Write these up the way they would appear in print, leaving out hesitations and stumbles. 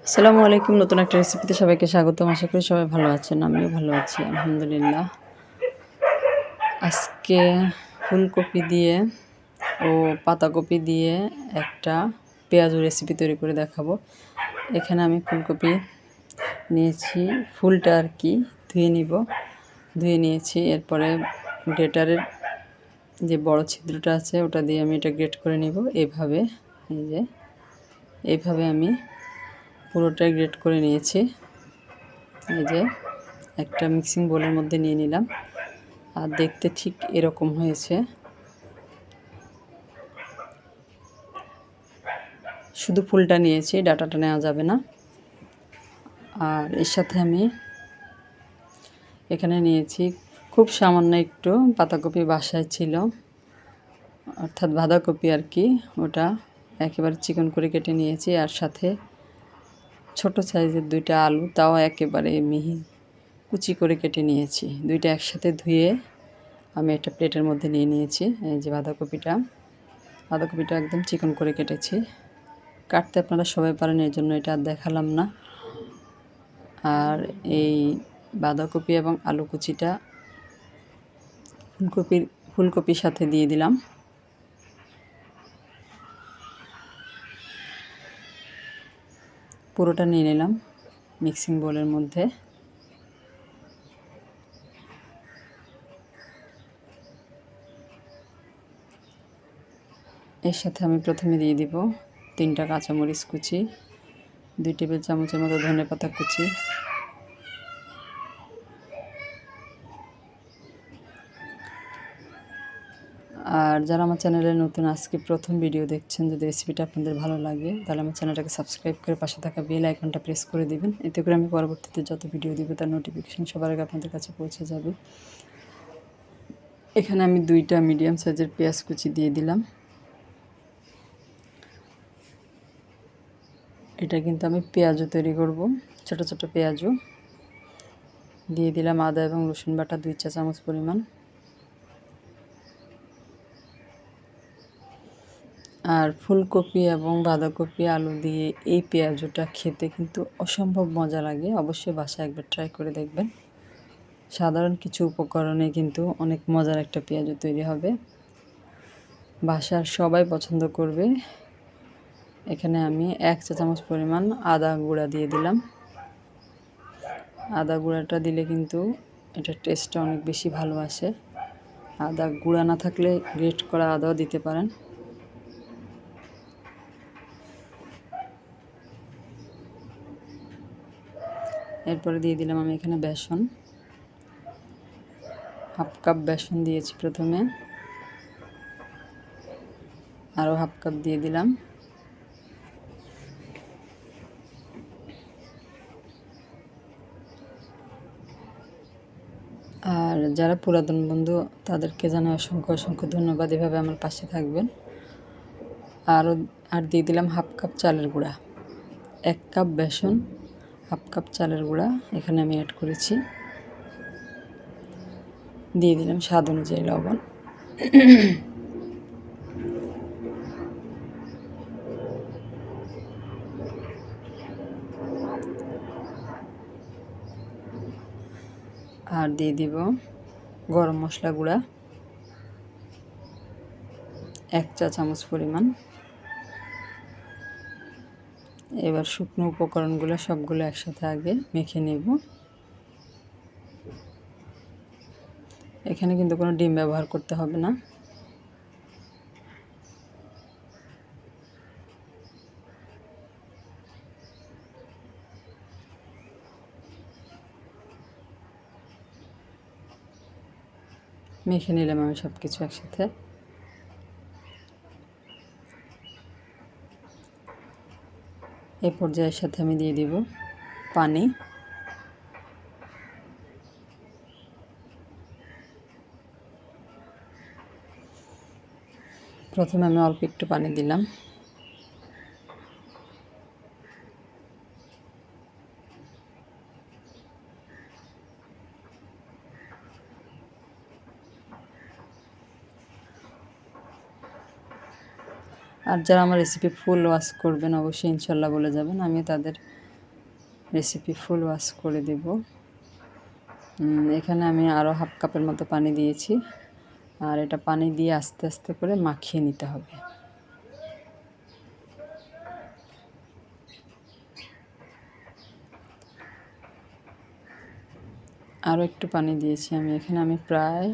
আসসালামু আলাইকুম। নতুন একটা রেসিপিতে সবাইকে স্বাগতম। আশা করি সবাই ভালো আছেন। আমিও ভালো আছি আলহামদুলিল্লাহ। আজকে ফুলকপি দিয়ে ও পাতাকপি দিয়ে একটা পেঁয়াজু রেসিপি তৈরি করে দেখাবো। এখানে আমি ফুলকপি নিয়েছি, ফুলটা আর কি ধুয়ে নিব। ধুয়ে নিয়েছি, এরপরে গ্রেটারের যে বড় ছিদ্রটা আছে ওটা দিয়ে আমি এটা গ্রেট করে নিব। এইভাবে আমি পুরোটাই গ্রেট করে নিয়েছি। এই যে একটা মিক্সিং বোলের মধ্যে নিয়ে নিলাম, আর দেখতে ঠিক এরকম হয়েছে। শুধু ফুলটা নিয়েছি, ডাটাটা নেওয়া যাবে না। আর এর সাথে আমি এখানে নিয়েছি খুব সামান্য একটু পাতাকপি, বাসায় ছিল, অর্থাৎ বাঁধাকপি আর কি। ওটা একেবারে চিকন করে কেটে নিয়েছি। আর সাথে ছোট সাইজের 2টা আলু, তাও একেবারে মিহি কুচি করে কেটে নিয়েছি। 2টা একসাথে ধুয়ে আমি একটা প্লেটের মধ্যে নিয়ে নিয়েছি। এই যে বাঁধাকপিটা একদম চিকন করে কেটেছি। কাটতে আপনারা সবাই পারেন, এর জন্য এটা আর দেখালাম না। আর এই বাঁধাকপি এবং আলু কুচিটা ফুলকপির সাথে দিয়ে দিলাম। পুরোটা নিয়ে নিলাম মিক্সিং বোলের মধ্যে। এর সাথে আমি প্রথমে দিয়ে দিব 3টা কাঁচামরিচ কুচি, 2 টেবিল চামচের মতো ধনেপাতা কুচি, আর যারা আমার চ্যানেলে নতুন, আজকে প্রথম ভিডিও দেখছেন, যদি রেসিপিটা আপনাদের ভালো লাগে তাহলে আমার চ্যানেলটাকে সাবস্ক্রাইব করে পাশে থাকা বেল আইকনটা প্রেস করে দিবেন। এতে করে আমি পরবর্তীতে যত ভিডিও দিব তার নোটিফিকেশন সবার আগে আপনাদের কাছে পৌঁছে যাবে। এখানে আমি 2টা মিডিয়াম সাইজের পেঁয়াজ কুচি দিয়ে দিলাম। এটা কিন্তু আমি পেঁয়াজু তৈরি করব, ছোট ছোট পেঁয়াজু। দিয়ে দিলাম আদা এবং রসুন বাটা 2 চা চামচ পরিমাণ। আর ফুলকপি এবং বাঁধাকপি, আলু দিয়ে এই পেঁয়াজুটা খেতে কিন্তু অসম্ভব মজা লাগে। অবশ্যই বাসায় একবার ট্রাই করে দেখবেন। সাধারণ কিছু উপকরণে কিন্তু অনেক মজার একটা পেঁয়াজু তৈরি হবে, বাসার সবাই পছন্দ করবে। এখানে আমি 1 চা চামচ পরিমাণ আদা গুঁড়া দিয়ে দিলাম। আদা গুঁড়াটা দিলে কিন্তু এটার টেস্টটা অনেক বেশি ভালো আসে। আদা গুঁড়া না থাকলে গ্রেট করা আদাও দিতে পারেন। এরপরে দিয়ে দিলাম আমি এখানে বেসন, 1/2 কাপ বেসন দিয়েছি প্রথমে, আরও 1/2 কাপ দিয়ে দিলাম। আর যারা পুরাতন বন্ধু তাদেরকে জানাই অসংখ্য অসংখ্য ধন্যবাদ, এভাবে আমার পাশে থাকবেন। আর দিয়ে দিলাম 1/2 কাপ চালের গুঁড়া। 1 কাপ বেসন, 1/2 কাপ চালের গুঁড়া এখানে আমি অ্যাড করেছি। দিয়ে দিলাম স্বাদ অনুযায়ী লবণ। আর দিয়ে দিব গরম মশলা গুঁড়া 1 চা চামচ পরিমাণ। এবার শুকনো উপকরণগুলো সবগুলো একসাথে আগে মেখে নেব। এখানে কিন্তু কোনো ডিম ব্যবহার করতে হবে না। মেখে নিলাম আমি সব কিছু একসাথে। এই পর্যায়ের সাথে আমি দিয়ে দিব পানি। প্রথমে আমি অল্প একটু পানি দিলাম। আর যারা আমার রেসিপি ফুল ওয়াচ করবেন অবশ্যই ইনশাল্লাহ বলে যাবেন, আমি তাদের রেসিপি ফুল ওয়াশ করে দেব। এখানে আমি আরও হাফ কাপের মতো পানি দিয়েছি, আর এটা পানি দিয়ে আস্তে আস্তে করে মাখিয়ে নিতে হবে। আরও একটু পানি দিয়েছি আমি প্রায়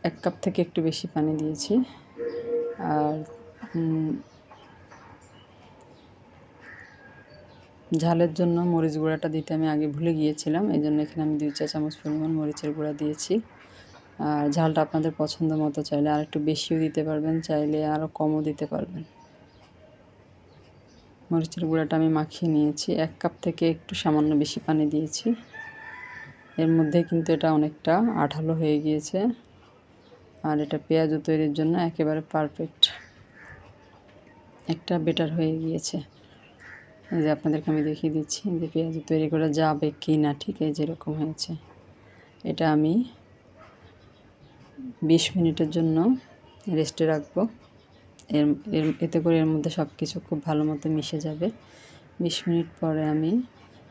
1 কাপ থেকে একটু বেশি পানি দিয়েছি। আর ঝালের জন্য মরিচ গুঁড়াটা দিতে আমি আগে ভুলে গিয়েছিলাম, এই জন্য এখানে আমি 2 চা চামচ পরিমাণ মরিচের গুঁড়া দিয়েছি। আর ঝালটা আপনাদের পছন্দ মতো, চাইলে আর একটু বেশিও দিতে পারবেন, চাইলে আরও কমও দিতে পারবেন। মরিচের গুঁড়াটা আমি মাখিয়ে নিয়েছি, 1 কাপ থেকে একটু সামান্য বেশি পানি দিয়েছি। এর মধ্যে কিন্তু এটা অনেকটা আঠালো হয়ে গিয়েছে, আর এটা পেঁয়াজু তৈরির জন্য একেবারে পারফেক্ট একটা বেটার হয়ে গিয়েছে। এই যে আপনাদেরকে আমি দেখিয়ে দিচ্ছি যে পেঁয়াজু তৈরি করা যাবে কি না, ঠিক এই যেরকম হয়েছে। এটা আমি 20 মিনিটের জন্য রেস্টে রাখবো। এতে করে এর মধ্যে সব কিছু খুব ভালো মতো মিশে যাবে। 20 মিনিট পরে আমি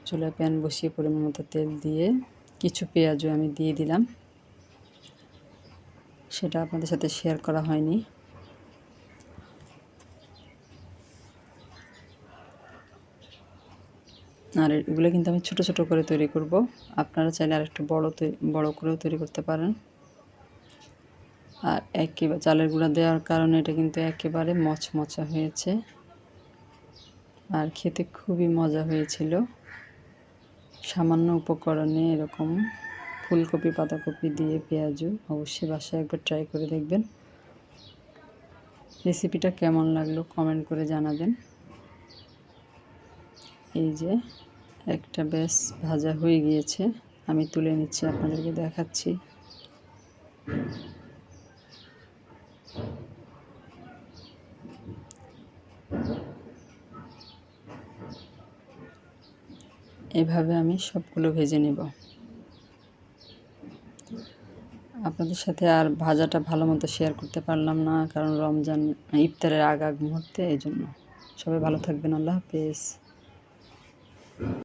চুলায় প্যান বসিয়ে পরিমাণ মতো তেল দিয়ে কিছু পেঁয়াজও আমি দিয়ে দিলাম, সেটা আপনাদের সাথে শেয়ার করা হয়নি। আর এগুলো কিন্তু আমি ছোট ছোট করে তৈরি করব, আপনারা চাইলে আর একটু বড় করেও তৈরি করতে পারেন। আর একেবারে চালের গুঁড়া দেওয়ার কারণে এটা কিন্তু একেবারে মচমচা হয়েছে, আর খেতে খুবই মজা হয়েছিল। সামান্য উপকরণে এরকম ফুলকপি পাতাকপি দিয়ে পেঁয়াজু অবশ্যই বাসায় একবার ট্রাই করে দেখবেন। রেসিপিটা কেমন লাগলো কমেন্ট করে জানাবেন। এই যে একটা বেশ ভাজা হয়ে গিয়েছে, আমি তুলে নিচ্ছি, আপনাদেরকে দেখাচ্ছি। এভাবে আমি সবগুলো ভেজে নেব। আপনাদের সাথে আর ভাজাটা ভালো মতো শেয়ার করতে পারলাম না, কারণ রমজান ইফতারের আগ মুহূর্তে, এই জন্য। সবাই ভালো থাকবেন, আল্লাহ হাফেজ।